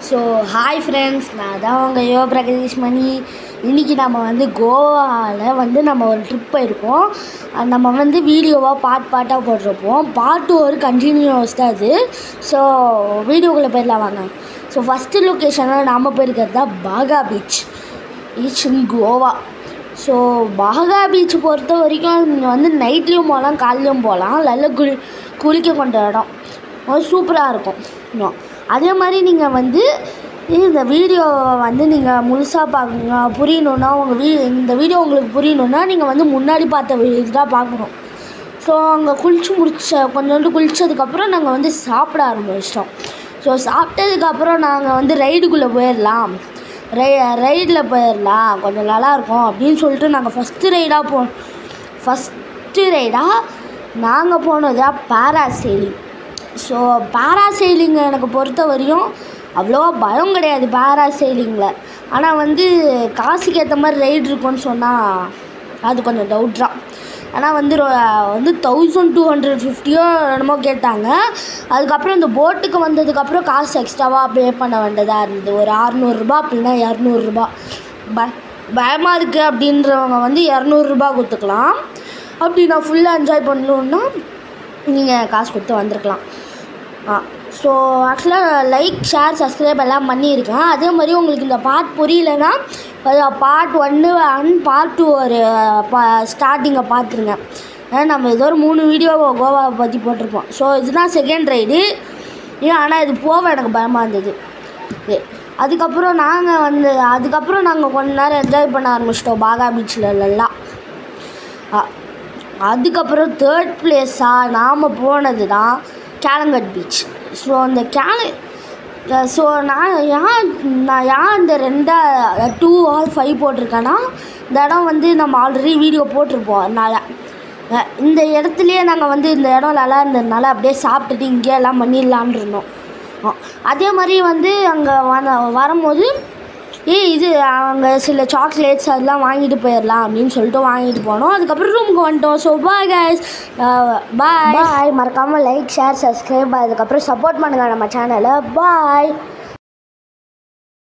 So hi friends, நான் தான் உங்கள் யோ பிரகதீஷ் மணி. இன்றைக்கி நம்ம வந்து கோவாவில் நம்ம ஒரு ட்ரிப் போயிருக்கோம். நம்ம வந்து வீடியோவாக பார்ட்டாக போட்டிருப்போம். பார்ட் ஒரு கண்டினியூஸ் தான் இது. ஸோ வீடியோக்குள்ளே போயிடலாம் வாங்க. ஸோ ஃபஸ்ட்டு லொக்கேஷனில் நாம் போயிருக்கிறது தான் Baga beach in Goa. So Baga beach பொறுத்த வரைக்கும் வந்து நைட்லேயும் போகலாம், காலையிலையும் போகலாம். நல்லா குளிக்க கொண்ட இடம் சூப்பராக இருக்கும். அதே மாதிரி நீங்கள் வந்து இந்த வீடியோவை வந்து நீங்கள் முழுசாக பார்க்குங்க. புரியணுன்னா இந்த வீடியோ உங்களுக்கு புரியணுன்னா நீங்கள் வந்து முன்னாடி பார்த்த இதுதான் பார்க்கணும். ஸோ அங்கே கொஞ்சோண்டு குளித்ததுக்கப்புறம் நாங்கள் வந்து சாப்பிட ஆரம்பிச்சிட்டோம். ஸோ சாப்பிட்டதுக்கப்புறம் நாங்கள் வந்து ரைடுக்குள்ளே போயிடலாம், ரைடில் போயிடலாம், கொஞ்சம் நல்லாயிருக்கும் அப்படின்னு சொல்லிட்டு நாங்கள் ஃபஸ்ட்டு ரைடாக நாங்கள் போனது பேராசெயிலிங். ஸோ பேராசெயிலிங் எனக்கு பொறுத்த வரையும் அவ்வளோவா பயம் கிடையாது பேராசெயிலிங்கில். ஆனால் வந்து காசுக்கு ஏற்ற மாதிரி ரைடு இருக்குன்னு சொன்னால் அது கொஞ்சம் டவுட் தான். ஆனால் வந்து 1250 என்னமோ கேட்டாங்க. அதுக்கப்புறம் இந்த போட்டுக்கு வந்ததுக்கப்புறம் காசு எக்ஸ்ட்ராவாக பே பண்ண வேண்டியதாக இருந்தது. ஒரு 600 அப்படின்னா 200. பயமாக இருக்குது அப்படின்றவங்க வந்து 200 கொடுத்துக்கலாம். அப்படி நான் ஃபுல்லாக என்ஜாய் பண்ணணுன்னா நீங்கள் காசு கொடுத்து வந்திருக்கலாம். ஸோ ஆக்சுவலாக லைக், ஷேர், சப்ஸ்கிரைப் எல்லாம் பண்ணியிருக்கேன். அதே மாதிரி உங்களுக்கு இந்த பார்ட் புரியலைன்னா பார்ட் 1 அண்ட் பார்ட் 2 ஒரு ஸ்டார்டிங்கை பார்த்துருங்க. ஏன்னா நம்ம ஏதோ ஒரு 3 வீடியோ கோவாவை பற்றி போட்டிருப்போம். ஸோ இதுதான் செகண்ட் ரைடு. ஆனால் இது போக எனக்கு பயமாக இருந்தது. அதுக்கப்புறம் நாங்கள் கொஞ்ச நேரம் என்ஜாய் பண்ண ஆரம்பிச்சிட்டோம் பாகா பீச்சிலலாம். அதுக்கப்புறம் தேர்ட் பிளேஸாக நாம் போனது தான் கேலங்கட் பீச். ஸோ அந்த நான் ஏன் இந்த 2 or 5 போட்டிருக்கேன்னா, இந்த இடம் வந்து நம்ம ஆல்ரெடி வீடியோ போட்டிருப்போம். அதனால் இந்த இடத்துலையே நாங்கள் வந்து இந்த இடம் நல்லா இருந்ததுனால அப்படியே சாப்பிட்டுட்டு இங்கே எல்லாம் பண்ணிடலான் இருந்தோம். அதே மாதிரி வந்து அங்கே வரும்போது அங்கே சில சாக்லேட்ஸ் அதெல்லாம் வாங்கிட்டு போயிடலாம் அப்படின்னு சொல்லிட்டு வாங்கிட்டு போனோம். அதுக்கப்புறம் ரூமுக்கு வந்துட்டோம். ஸோ பாய் கைஸ், பாய். மறக்காமல் லைக், ஷேர், சப்ஸ்கிரைப், அதுக்கப்புறம் சப்போர்ட் பண்ணுங்கள் நம்ம சேனலை. பாய்.